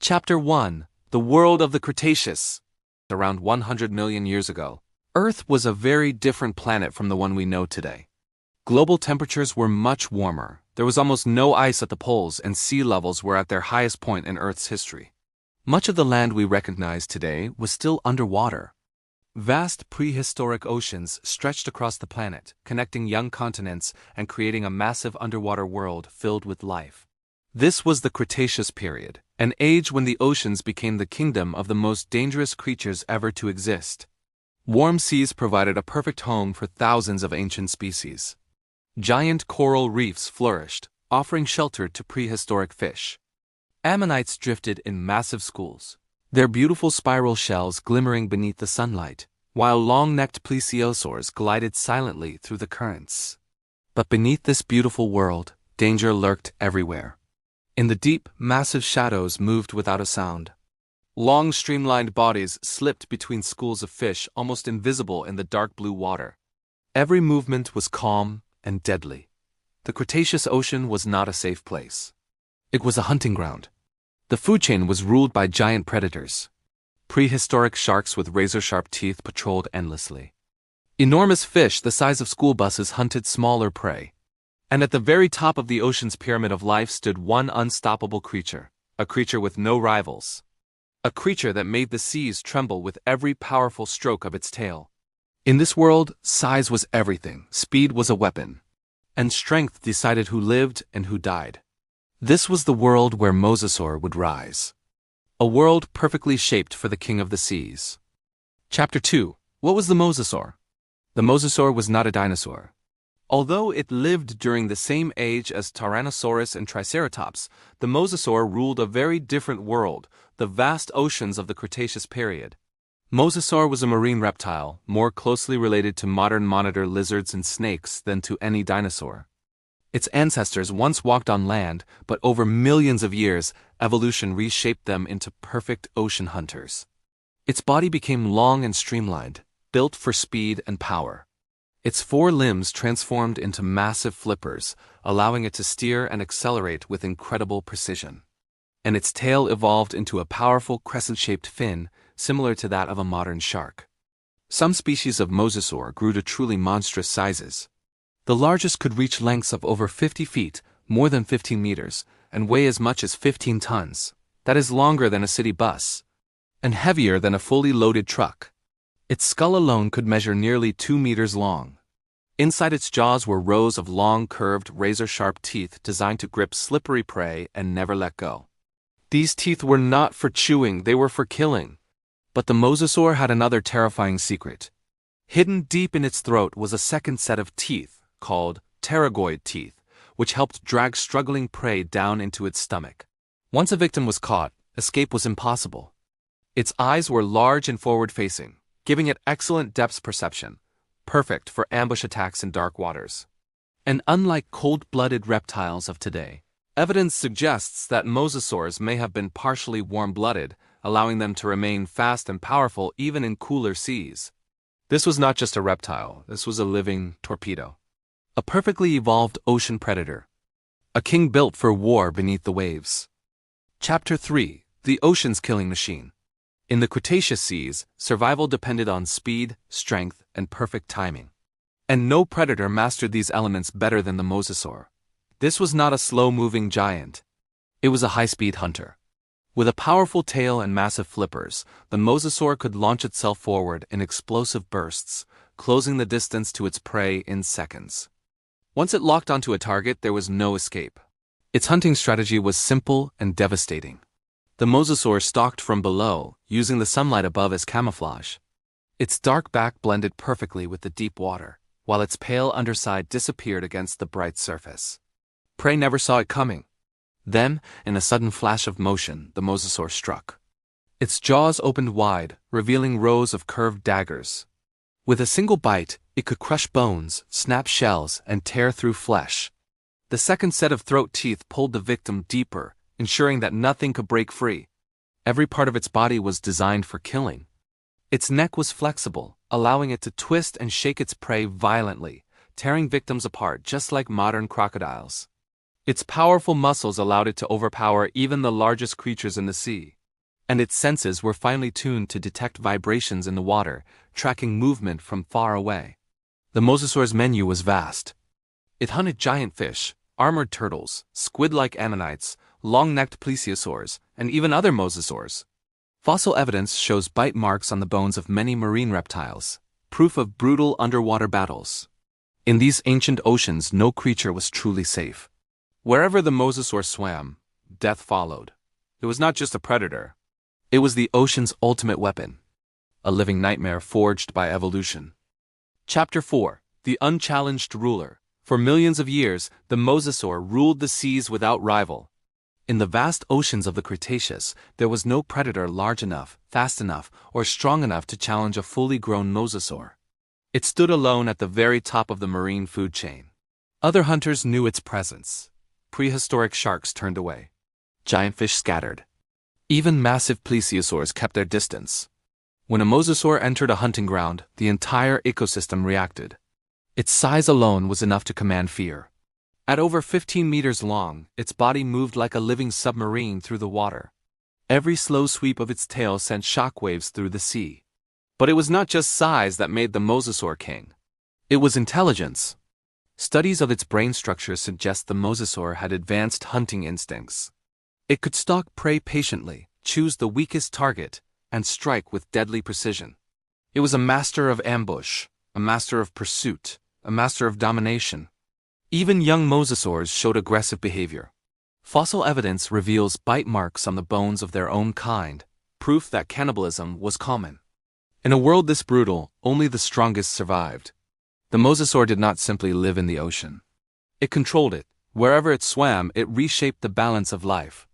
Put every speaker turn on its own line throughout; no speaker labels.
Chapter 1: The World of the Cretaceous. Around 100 million years ago, Earth was a very different planet from the one we know today. Global temperatures were much warmer, there was almost no ice at the poles, and sea levels were at their highest point in Earth's history. Much of the land we recognize today was still underwater. Vast prehistoric oceans stretched across the planet, connecting young continents and creating a massive underwater world filled with life. This was the Cretaceous Period, an age when the oceans became the kingdom of the most dangerous creatures ever to exist. Warm seas provided a perfect home for thousands of ancient species. Giant coral reefs flourished, offering shelter to prehistoric fish. Ammonites drifted in massive schools, their beautiful spiral shells glimmering beneath the sunlight, while long-necked plesiosaurs glided silently through the currents. But beneath this beautiful world, danger lurked everywhere. In the deep, massive shadows moved without a sound. Long streamlined bodies slipped between schools of fish almost invisible in the dark blue water. Every movement was calm and deadly. The Cretaceous Ocean was not a safe place. It was a hunting ground. The food chain was ruled by giant predators. Prehistoric sharks with razor-sharp teeth patrolled endlessly. Enormous fish the size of school buses hunted smaller prey. And at the very top of the ocean's pyramid of life stood one unstoppable creature, a creature with no rivals. A creature that made the seas tremble with every powerful stroke of its tail. In this world, size was everything, speed was a weapon, and strength decided who lived and who died. This was the world where Mosasaur would rise. A world perfectly shaped for the king of the seas. Chapter 2: What was the Mosasaur? The Mosasaur was not a dinosaur. Although it lived during the same age as Tyrannosaurus and Triceratops, the Mosasaur ruled a very different world, the vast oceans of the Cretaceous period. Mosasaur was a marine reptile, more closely related to modern monitor lizards and snakes than to any dinosaur. Its ancestors once walked on land, but over millions of years, evolution reshaped them into perfect ocean hunters. Its body became long and streamlined, built for speed and power. Its four limbs transformed into massive flippers, allowing it to steer and accelerate with incredible precision. And its tail evolved into a powerful crescent-shaped fin, similar to that of a modern shark. Some species of Mosasaur grew to truly monstrous sizes. The largest could reach lengths of over 50 feet, more than 15 meters, and weigh as much as 15 tons. That is longer than a city bus, and heavier than a fully loaded truck. Its skull alone could measure nearly 2 meters long. Inside its jaws were rows of long, curved, razor-sharp teeth designed to grip slippery prey and never let go. These teeth were not for chewing, they were for killing. But the Mosasaur had another terrifying secret. Hidden deep in its throat was a second set of teeth, called pterygoid teeth, which helped drag struggling prey down into its stomach. Once a victim was caught, escape was impossible. Its eyes were large and forward-facing, giving it excellent depth perception, perfect for ambush attacks in dark waters. And unlike cold-blooded reptiles of today, evidence suggests that mosasaurs may have been partially warm-blooded, allowing them to remain fast and powerful even in cooler seas. This was not just a reptile, this was a living torpedo. A perfectly evolved ocean predator. A king built for war beneath the waves. Chapter 3: The Ocean's Killing Machine. In the Cretaceous seas, survival depended on speed, strength, and perfect timing. And no predator mastered these elements better than the mosasaur. This was not a slow-moving giant. It was a high-speed hunter. With a powerful tail and massive flippers, the mosasaur could launch itself forward in explosive bursts, closing the distance to its prey in seconds. Once it locked onto a target, there was no escape. Its hunting strategy was simple and devastating. The mosasaur stalked from below, using the sunlight above as camouflage. Its dark back blended perfectly with the deep water, while its pale underside disappeared against the bright surface. Prey never saw it coming. Then, in a sudden flash of motion, the mosasaur struck. Its jaws opened wide, revealing rows of curved daggers. With a single bite, it could crush bones, snap shells, and tear through flesh. The second set of throat teeth pulled the victim deeper, ensuring that nothing could break free. Every part of its body was designed for killing. Its neck was flexible, allowing it to twist and shake its prey violently, tearing victims apart just like modern crocodiles. Its powerful muscles allowed it to overpower even the largest creatures in the sea. And its senses were finely tuned to detect vibrations in the water, tracking movement from far away. The Mosasaur's menu was vast. It hunted giant fish, armored turtles, squid-like ammonites, long-necked plesiosaurs, and even other mosasaurs. Fossil evidence shows bite marks on the bones of many marine reptiles, proof of brutal underwater battles. In these ancient oceans, no creature was truly safe. Wherever the mosasaur swam, death followed. It was not just a predator. It was the ocean's ultimate weapon, a living nightmare forged by evolution. Chapter 4: The Unchallenged Ruler. For millions of years, the mosasaur ruled the seas without rival. In the vast oceans of the Cretaceous, there was no predator large enough, fast enough, or strong enough to challenge a fully grown mosasaur. It stood alone at the very top of the marine food chain. Other hunters knew its presence. Prehistoric sharks turned away. Giant fish scattered. Even massive plesiosaurs kept their distance. When a mosasaur entered a hunting ground, the entire ecosystem reacted. Its size alone was enough to command fear. At over 15 meters long, its body moved like a living submarine through the water. Every slow sweep of its tail sent shockwaves through the sea. But it was not just size that made the mosasaur king. It was intelligence. Studies of its brain structure suggest the mosasaur had advanced hunting instincts. It could stalk prey patiently, choose the weakest target, and strike with deadly precision. It was a master of ambush, a master of pursuit, a master of domination. Even young mosasaurs showed aggressive behavior. Fossil evidence reveals bite marks on the bones of their own kind, proof that cannibalism was common. In a world this brutal, only the strongest survived. The mosasaur did not simply live in the ocean. It controlled it. Wherever it swam, it reshaped the balance of life.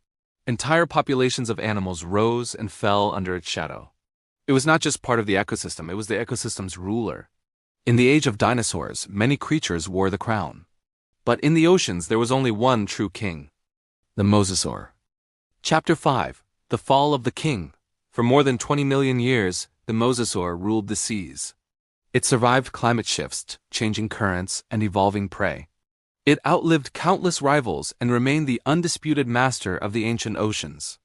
Entire populations of animals rose and fell under its shadow. It was not just part of the ecosystem, it was the ecosystem's ruler. In the age of dinosaurs, many creatures wore the crown. But in the oceans, there was only one true king: the mosasaur. Chapter 5: The Fall of the King. For more than 20 million years, the mosasaur ruled the seas. It survived climate shifts, changing currents, and evolving prey. It outlived countless rivals and remained the undisputed master of the ancient oceans.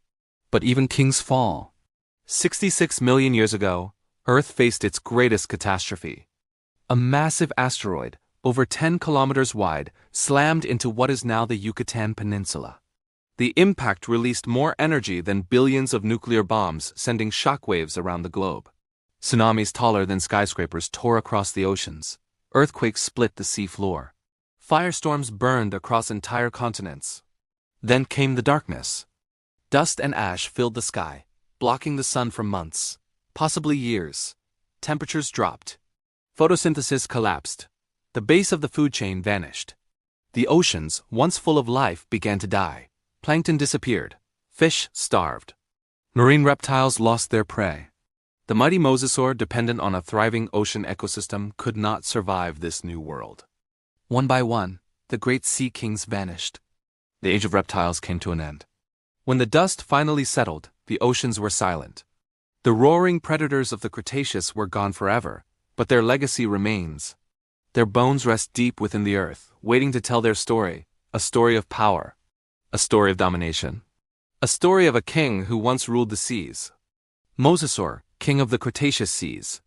But even kings fall. 66 million years ago, Earth faced its greatest catastrophe. A massive asteroid, over 10 kilometers wide, slammed into what is now the Yucatan Peninsula. The impact released more energy than billions of nuclear bombs, sending shockwaves around the globe. Tsunamis taller than skyscrapers tore across the oceans. Earthquakes split the sea floor. Firestorms burned across entire continents. Then came the darkness. Dust and ash filled the sky, blocking the sun for months, possibly years. Temperatures dropped. Photosynthesis collapsed. The base of the food chain vanished. The oceans, once full of life, began to die. Plankton disappeared. Fish starved. Marine reptiles lost their prey. The mighty mosasaur, dependent on a thriving ocean ecosystem, could not survive this new world. One by one, the great sea kings vanished. The age of reptiles came to an end. When the dust finally settled, the oceans were silent. The roaring predators of the Cretaceous were gone forever, but their legacy remains. Their bones rest deep within the earth, waiting to tell their story, a story of power, a story of domination, a story of a king who once ruled the seas. Mosasaur, king of the Cretaceous seas.